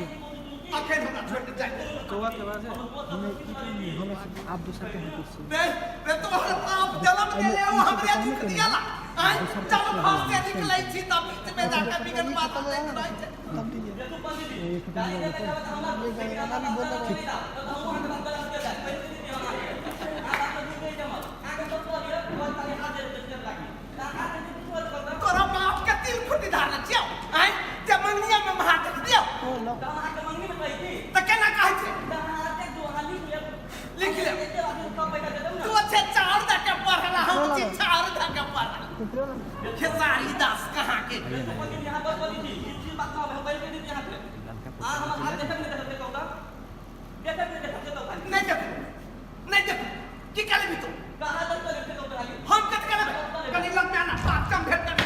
के अखन हमरा छोड़ के जाए कौआ के बाजे हमें की करेंगे हमें आप दूसरा के हाथ से बे तो आप जन्म के ले वो हमरे दुख दियाला आई जब फांस से निकलै छी तब बीच में जाके बिगड़ बात देख रही है तब दीजिए एक तोरा बाप के तिल फुटी धारना छियो आई जमनिया में महा देख दियो त केना कहै छै लिख ले तू अच्छे चार तक पढ़ला हम छी चार तक पढ़ला खेसारी दास कहां के यहां पर बोली थी इस बात में हम बैठ के यहां पे हां हम हाथ देखत नहीं कहूंगा नहीं देख की करे भी तू कहां तक तो लिखते तो हम कत करे कनी लग में ना बात कम भेट करे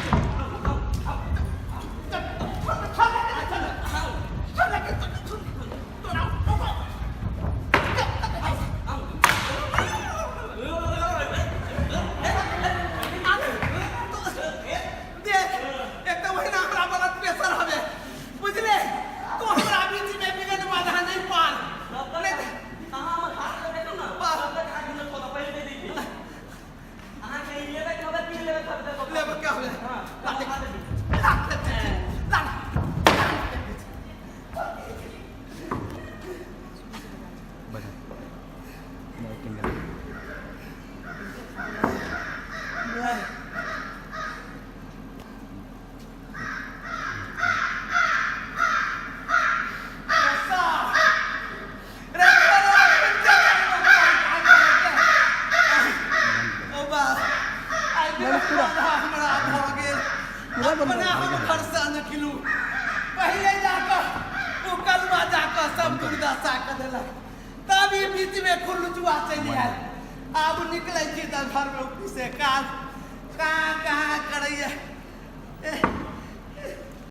अब निकले छी त घर में ऑफिस से काज